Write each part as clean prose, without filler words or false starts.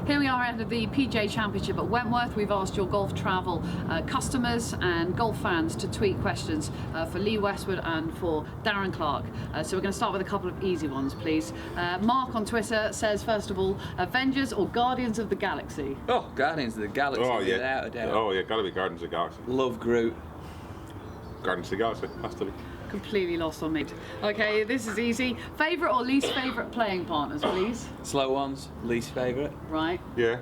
Here we are ahead of the PGA Championship at Wentworth. We've asked your golf travel customers and golf fans to tweet questions for Lee Westwood and for Darren Clarke. So we're going to start with a couple of easy ones, please. Mark on Twitter says, first of all, Avengers or Guardians of the Galaxy? Oh, Guardians of the Galaxy, oh, yeah. without a doubt. Oh yeah, gotta be Guardians of the Galaxy. Love Groot. Guardians of the Galaxy, has to be. Completely lost on me. Okay, this is easy. Favourite or least favourite playing partners, please? Slow ones, least favourite. Right. Yeah,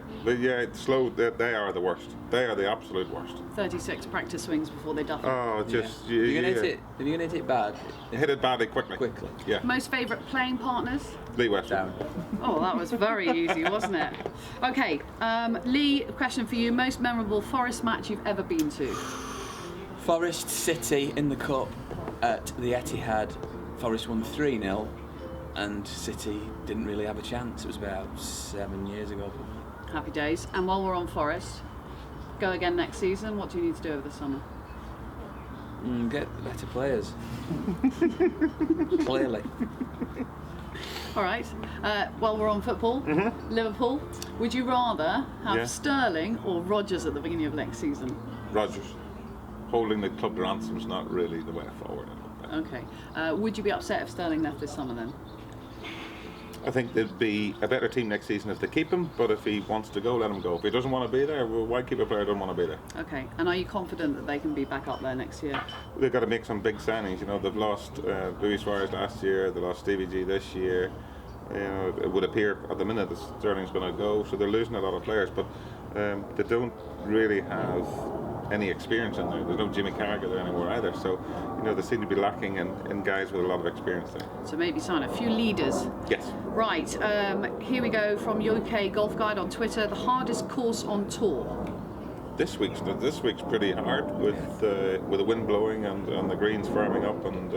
slow. They are the worst. They are the absolute worst. 36 practice swings before they duff it. Oh, just If you're gonna hit it, if you're gonna hit it bad, hit it badly quickly. Yeah. Most favourite playing partners? Lee Westwood. down. Oh, that was very easy, wasn't it? Okay, Lee, a question for you. Most memorable Forest match you've ever been to? Forest City in the Cup at the Etihad. Forest won 3-0 and City didn't really have a chance. It was about 7 years ago. Happy days. And while we're on Forest, go again next season. What do you need to do over the summer? Get better players. Clearly. All right. While we're on football, Liverpool, would you rather have Sterling or Rodgers at the beginning of next season? Rodgers. Holding the club ransom's not really the way forward. Okay. Would you be upset if Sterling left this summer then? I think there'd be a better team next season if they keep him, but if he wants to go, let him go. If he doesn't want to be there, well, why keep a player who doesn't want to be there? Okay. And are you confident that they can be back up there next year? They've got to make some big signings. You know, they've lost Luis Suarez last year, they lost Stevie G this year. You know, it would appear at the minute that Sterling's going to go, so they're losing a lot of players, but they don't really have any experience in there. There's no Jimmy Carragher there anymore either, so you know they seem to be lacking in guys with a lot of experience there. So maybe sign a few leaders. Yes. Right, here we go from UK Golf Guide on Twitter. The hardest course on tour. This week's pretty hard with the wind blowing and the greens firming up, and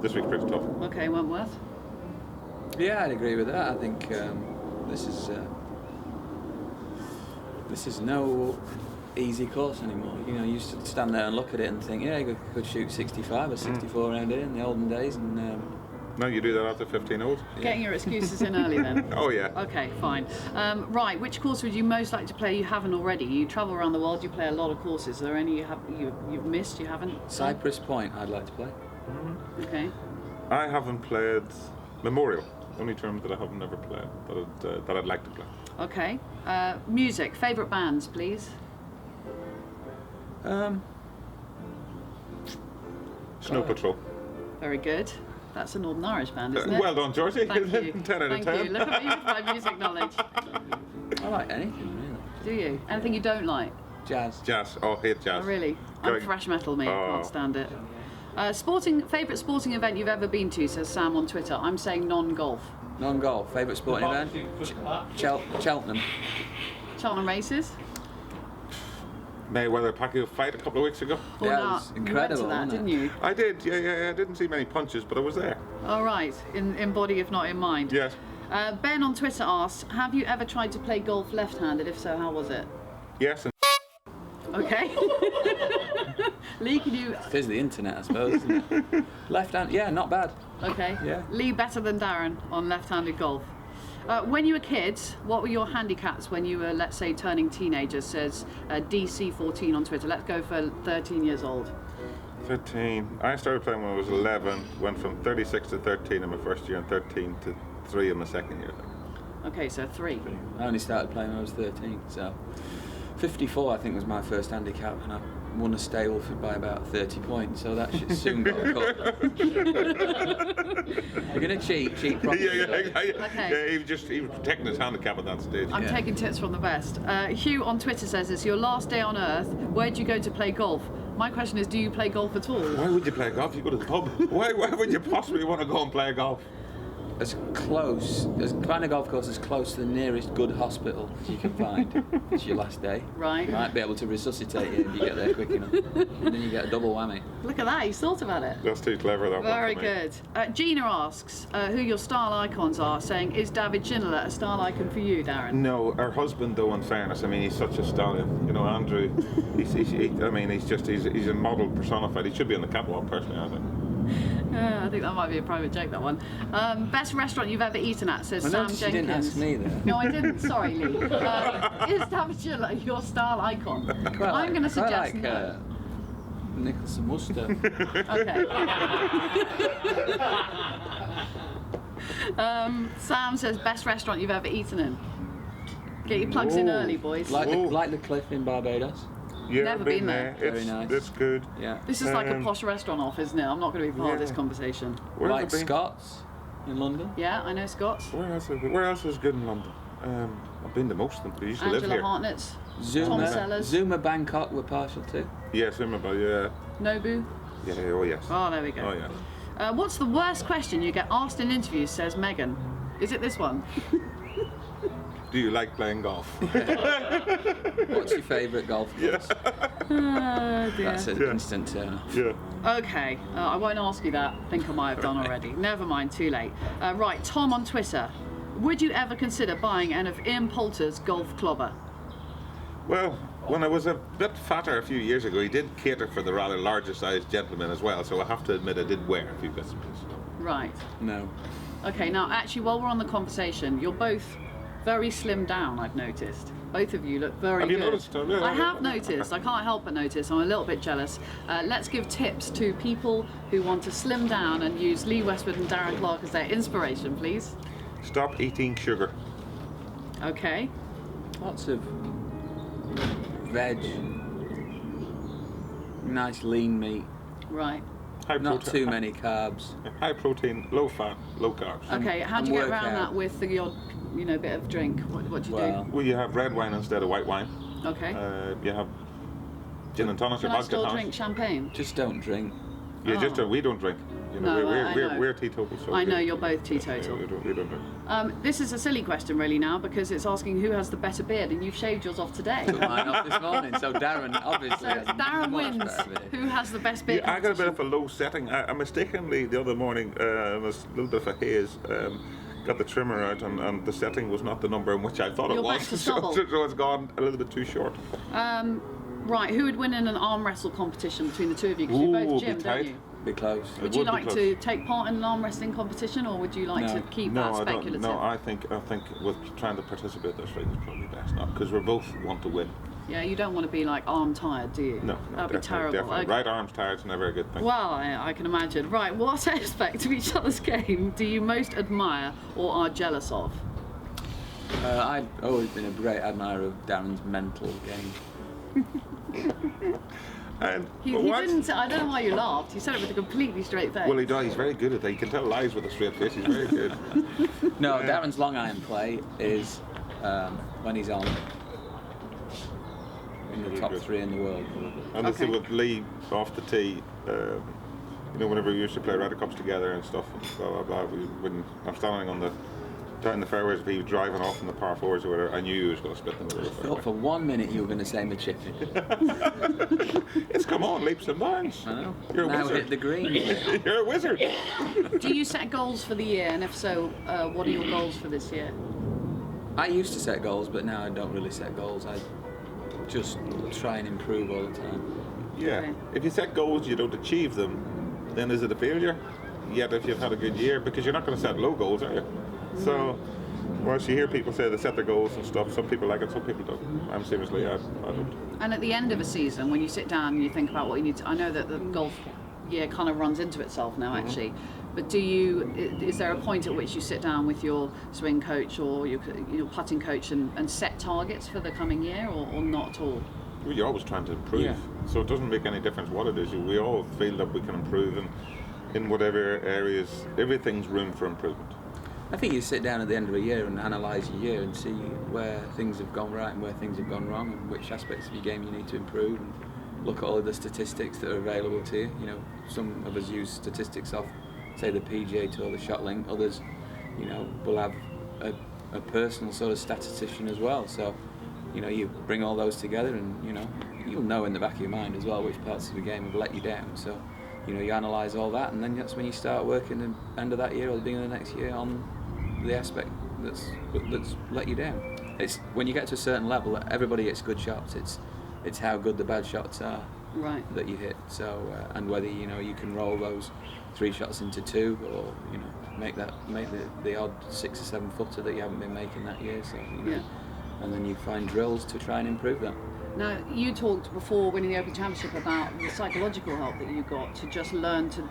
this week's pretty tough. Okay, Wentworth. Yeah, I'd agree with that. I think this is no easy course anymore. You know, you used to stand there and look at it and think, yeah, you could shoot 65 or 64 around here in the olden days, and no, you do that after 15 holes. Getting your excuses in early then. Oh yeah. Okay, fine. Right, which course would you most like to play you haven't already? You travel around the world, you play a lot of courses. Are there any you've missed, you haven't? Cypress Point I'd like to play. Okay. I haven't played Memorial. Only term that I have never played that I'd like to play. Okay. Music, favourite bands, please. Snow Patrol. Very good. That's a Northern Irish band, isn't it? Well done, Georgie. Thank you. 10 out of 10. Thank you. Look at me with my music knowledge. I like anything really. Do you? Anything you don't like? Jazz. Jazz. Oh, I hate jazz. Oh, really? I'm thrash metal, me. I can't stand it. Favourite sporting event you've ever been to, says Sam on Twitter. I'm saying non-golf. Non-golf. Favourite sporting event? Cheltenham. Cheltenham races? Mayweather Pacquiao fight a couple of weeks ago. Yeah, it was incredible, You went to that, wasn't didn't it? you? I did, yeah. I didn't see many punches, but I was there. All right, in body if not in mind. Yes. Ben on Twitter asks, have you ever tried to play golf left-handed? If so, how was it? Yes. And Okay. Lee, can you... It is the internet, I suppose, isn't it? Left hand, yeah, not bad. Okay. Yeah. Lee better than Darren on left-handed golf. When you were kids, what were your handicaps when you were, let's say, turning teenagers, says DC14 on Twitter. Let's go for 13 years old. 13. I started playing when I was 11, went from 36 to 13 in my first year and 13 to 3 in my second year. Okay, so 3. I only started playing when I was 13, so 54 I think was my first handicap, and I won a stable by about 30 points, so that should soon got a cut. You're going to cheat properly. Yeah, he was protecting his handicap at that stage. I'm taking tips from the best. Hugh on Twitter says, it's your last day on Earth. Where'd you go to play golf? My question is, do you play golf at all? Why would you play golf? You go to the pub. Why would you possibly want to go and play golf? Find a golf course as close to the nearest good hospital as you can find. It's your last day. Right. You might be able to resuscitate you if you get there quick enough. And then you get a double whammy. Look at that, he's thought about it. That's too clever, that one. Very good. Gina asks who your style icons are, saying, is David Ginola a style icon for you, Darren? No, our husband, though, in fairness, I mean, he's such a stallion. You know, Andrew, he's a model personified. He should be on the catwalk, personally, I think. I think that might be a private joke, that one. Best restaurant you've ever eaten at, says I Sam noticed Jenkins. you didn't ask me there. No, I didn't. Sorry, Lee. Is Davigilla your style icon? I'm going to suggest no. Nicholson Worcester. Okay. Sam says best restaurant you've ever eaten in. Get your plugs in early, boys. Like the Cliff in Barbados. Yeah, Never been there. Very nice. It's good. Yeah. This is like a posh restaurant off, isn't it? I'm not going to be part of this conversation. Where Like have I been? Scott's in London. Yeah, I know Scott's. Where else is good in London? I've been to most of them. But I used to live Angela here. Hartnett's. Tom Sellers. Zuma Bangkok we're partial to. Yes, remember. Yeah. Nobu. Yeah. Oh yes. Oh, there we go. Oh yeah. What's the worst question you get asked in interviews, says Megan? Is it this one? Do you like playing golf? What's your favourite golf course? Oh, dear. That's an instant turn. Yeah. Okay, I won't ask you that. I think I might have done already. Never mind, too late. Right, Tom on Twitter. Would you ever consider buying any of Ian Poulter's golf clobber? Well, when I was a bit fatter a few years ago, he did cater for the rather larger sized gentlemen as well, so I have to admit I did wear a few bits and pieces. Right. No. Okay, now actually, while we're on the conversation, you're both very slimmed down, I've noticed. Both of you look very Have good. you noticed? Yeah, I have noticed. I can't help but notice. I'm a little bit jealous. Let's give tips to people who want to slim down and use Lee Westwood and Darren Clarke as their inspiration, please. Stop eating sugar. Okay. Lots of veg, nice lean meat, Right. not too many carbs. High protein, low fat, low carbs. Okay. How do you get around that with the odd, bit of drink? What do you do? Well, you have red wine instead of white wine. Okay. You have gin and tonic or Can I vodka still tonic. drink champagne? Just don't drink. Yeah, just we don't drink. No, I know. We're teetotal. So I know you're both teetotal. We don't drink. This is a silly question really now because it's asking who has the better beard and you've shaved yours off today. Took mine off this morning, so Darren obviously. So has Darren much wins. better beard. Who has the best beard? Yeah, I got a bit of a low setting. I mistakenly the other morning, it was a little bit of a haze. Got the trimmer out and the setting was not the number in which I thought You're it was. back to so stubble. it's gone a little bit too short. Right, who would win in an arm wrestle competition between the two of you? Because you're both Ooh, gym, be don't tight. you? Be close. Would you like to take part in an arm wrestling competition, or would you like No. to keep No, that I don't. speculative? No, I think with trying to participate this week is probably best not because we both want to win. Yeah, you don't want to be like arm tired, do you? No, That'd be terrible. Definitely. Okay. Right arm's tired is never a good thing. Well, I can imagine. Right, what aspect of each other's game do you most admire or are jealous of? I've always been a great admirer of Darren's mental game. And He what? didn't. I don't know why you laughed. He said it with a completely straight face. Well, he does. He's very good at that. He can tell lies with a straight face. He's very good. No, Darren's long iron play is when he's on in the top 3 in the world. And the thing with Lee off the tee, whenever we used to play Ryder Cups together and stuff, blah blah blah. When I'm standing on down the fairways, if he was driving off in the par 4s or whatever, I knew he was going to split them over the I thought fairway. for 1 minute you were going to say Machiffin. It's come on, leaps and bounds. I know. You're a Now wizard. hit the green. You're a wizard. Do you set goals for the year? And if so, what are your goals for this year? I used to set goals, but now I don't really set goals. I just try and improve all the time. Yeah. Okay. If you set goals, you don't achieve them, then is it a failure? Yet if you've had a good year, because you're not going to set low goals, are you? So, whilst you hear people say they set their goals and stuff, some people like it, some people don't. I'm seriously, I don't. And at the end of a season, when you sit down and you think about what you need to, I know that the golf year kind of runs into itself now, actually. But is there a point at which you sit down with your swing coach or your putting coach and set targets for the coming year, or not at all? Well, you're always trying to improve, Yeah. so it doesn't make any difference what it is. We all feel that we can improve, and in whatever areas, everything's room for improvement. I think you sit down at the end of a year and analyse your year and see where things have gone right and where things have gone wrong and which aspects of your game you need to improve, and look at all of the statistics that are available to you. Some of us use statistics off, say, the PGA Tour, the ShotLink. Others, will have a personal sort of statistician as well. So, you bring all those together and, you'll know in the back of your mind as well which parts of the game have let you down. So, you analyse all that, and then that's when you start working the end of that year or the beginning of the next year on the aspect that's let you down. It's when you get to a certain level, everybody hits good shots. It's how good the bad shots are Right. that you hit. So and whether you can roll those 3 shots into 2, or you know, make the odd 6 or 7 footer that you haven't been making that year. So you know, and then you find drills to try and improve that. Now, you talked before winning the Open Championship about the psychological help that you got to just learn to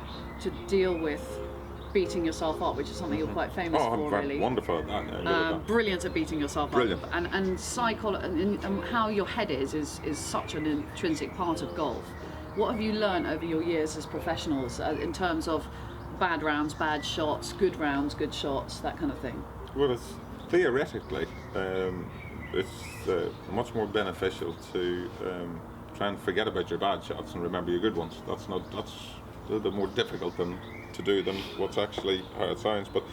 deal with beating yourself up, which is something you're quite famous for, really. Wonderful at that. Brilliant at beating yourself Brilliant. up. And how your head is such an intrinsic part of golf. What have you learned over your years as professionals in terms of bad rounds, bad shots, good rounds, good shots, that kind of thing? Well, it's theoretically, it's much more beneficial to try and forget about your bad shots and remember your good ones. That's a little bit more difficult to do than what's actually how it sounds. But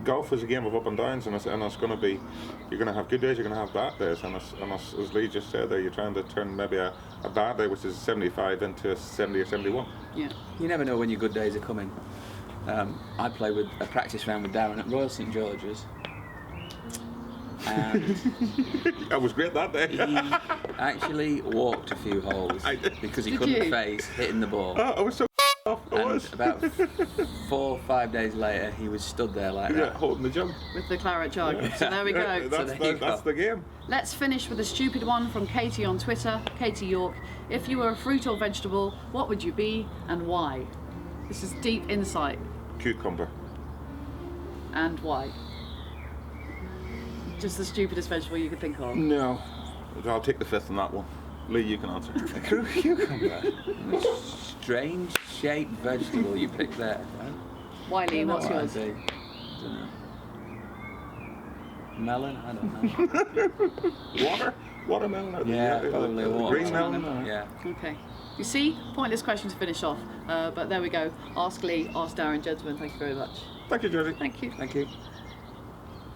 golf is a game of up and downs, and it's going to be, you're going to have good days, you're going to have bad days, and as Lee just said there, you're trying to turn maybe a bad day, which is 75, into a 70 or 71. Yeah. You never know when your good days are coming. I played with a practice round with Darren at Royal St George's, and That was great that day. he actually walked a few holes because he couldn't face hitting the ball. Oh, I was so off. And about 4 or 5 days later, he was stood there like that. Holding the jump. With the claret jug. So there we go. That's the game. Let's finish with a stupid one from Katie on Twitter. Katie York. If you were a fruit or vegetable, what would you be and why? This is deep insight. Cucumber. And why? Just the stupidest vegetable you could think of. No. I'll take the fifth on that one. Lee, you can answer. Cucumber. Strange shaped vegetable you picked there. Why, Lee? What's yours? I don't know. Melon? I don't know. Watermelon? Yeah, probably a watermelon. Green melon? Yeah. Okay. You see, pointless question to finish off. But there we go. Ask Lee, ask Darren, gentlemen. Thank you very much. Thank you, Georgie. Thank you. Thank you.